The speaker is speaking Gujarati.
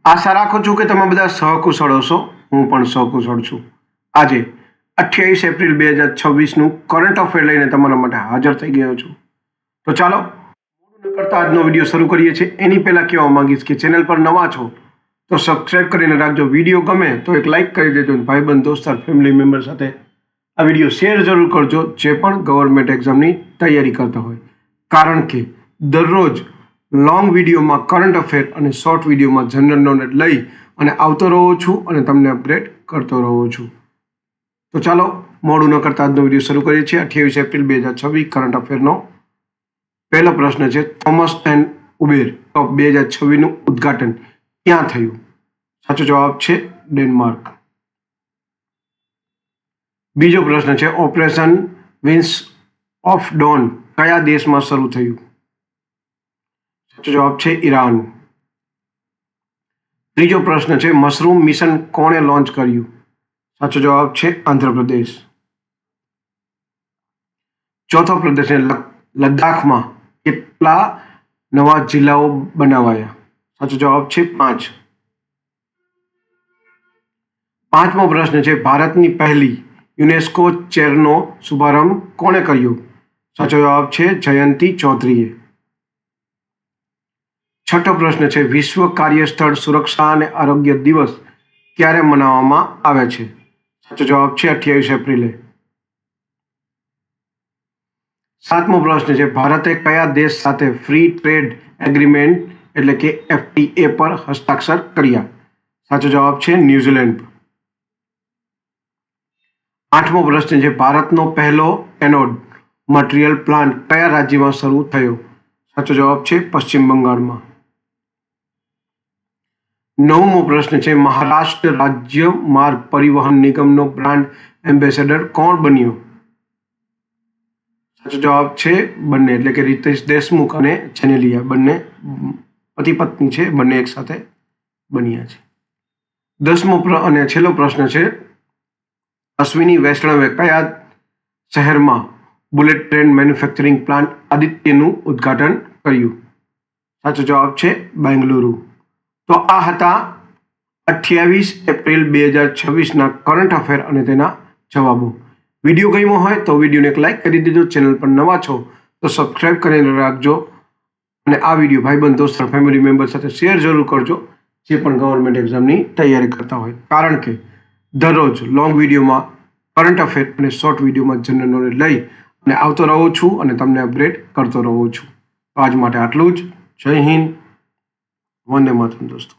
આશા રાખું છું કે તમે બધા સહકુશળ હશો. હું પણ સહકુશળ છું. આજે 28 એપ્રિલ 2026નું કરંટ અફેર લઈને તમારા માટે હાજર થઈ ગયો છું. તો ચાલો મોડું ન કરતા આજનો વિડીયો શરૂ કરીએ છીએ. એની પહેલાં કહેવા માંગીશ કે ચેનલ પર નવા છો તો સબસ્ક્રાઈબ કરીને રાખજો. વિડીયો ગમે તો એક લાઇક કરી દેજો. ભાઈબંધ દોસ્તાર ફેમિલી મેમ્બર સાથે આ વિડીયો શેર જરૂર કરજો જે પણ ગવર્મેન્ટ એક્ઝામની તૈયારી કરતા હોય. કારણ કે દરરોજ લોંગ વિડીયોમાં કરંટ અફેર અને શોર્ટ વિડીયોમાં જનરલ નોલેજ લઈ અને આવતો રહું છું અને તમને અપડેટ કરતો રહું છું. તો ચાલો મોડું ન કરતા આજનો વિડીયો શરૂ કરીએ છીએ. 28 એપ્રિલ 2026 કરંટ અફેરનો પહેલો પ્રશ્ન છે, થોમસ એન્ડ ઉબેર કપ 2026નું ઉદ્ઘાટન ક્યાં થયું? સાચો જવાબ છે ડેનમાર્ક. બીજો પ્રશ્ન છે, ઓપરેશન વિન્સ ઓફ ડોન કયા દેશમાં શરૂ થયું? સાચો જવાબ છે ઈરાન. ત્રીજો પ્રશ્ન છે, મશરૂમ મિશન કોણે લોન્ચ કર્યું? સાચો જવાબ છે આંધ્રપ્રદેશ. ચોથો પ્રદેશ છે, લદ્દાખમાં કેટલા નવા જિલ્લાઓ બનાવાયા? સાચો જવાબ છે 5. પાંચમો પ્રશ્ન છે, ભારતની પહેલી યુનેસ્કો ચેરનો શુભારંભ કોણે કર્યો? સાચો જવાબ છે જયંતી ચૌધરીએ. છઠ્ઠો પ્રશ્ન છે, વિશ્વ કાર્યસ્થળ સુરક્ષા અને આરોગ્ય દિવસ ક્યારે મનાવવામાં આવે છે? સાચો જવાબ છે 28 એપ્રિલે. સાતમો પ્રશ્ન છે, ભારતે કયા દેશ સાથે ફ્રી ટ્રેડ એગ્રીમેન્ટ એટલે કે FTA પર હસ્તાક્ષર કર્યા? સાચો જવાબ છે ન્યુઝીલેન્ડ. આઠમો પ્રશ્ન છે, ભારતનો પહેલો એનોડ મટીરિયલ પ્લાન્ટ કયા રાજ્યમાં શરૂ થયો? સાચો જવાબ છે પશ્ચિમ બંગાળમાં. નવમો પ્રશ્ન છે, મહારાષ્ટ્ર રાજ્ય માર્ગ પરિવહન નિગમનો બ્રાન્ડ એમ્બેસેડર કોણ બન્યો? સાચો જવાબ છે બંને, એટલે કે રીતેશ દેશમુખ અને જેનેલિયા બંને પતિ પત્ની છે, બંને એક સાથે બન્યા છે. 10મો અને છેલ્લો પ્રશ્ન છે, અશ્વિની વૈષ્ણવે કયા શહેરમાં બુલેટ ટ્રેન મેન્યુફેક્ચરિંગ પ્લાન્ટ આદિત્યનું ઉદ્ઘાટન કર્યું? સાચો જવાબ છે બેંગલુરુ. તો આ હતા 28 એપ્રિલ 2026ના કરંટ અફેર અને તેના જવાબો. વિડીયો ગમ્યો હોય તો વિડીયોને એક લાઇક કરી દેજો. ચેનલ પર નવા છો તો સબસ્ક્રાઈબ કરીને રાખજો અને આ વિડીયો ભાઈબંધ દોસ્ત ફેમિલી મેમ્બર સાથે શેર જરૂર કરજો જે પણ ગવર્મેન્ટ એક્ઝામની તૈયારી કરતા હોય. કારણ કે દરરોજ લોંગ વિડીયોમાં કરંટ અફેર અને શોર્ટ વિડીયોમાં જનરલ નોલેજ લઈ અને આવતો રહું છું અને તમને અપડેટ કરતો રહું છું. તો આજ માટે આટલું જ. જય હિન્દ. વંદે માતરમ દોસ્તો.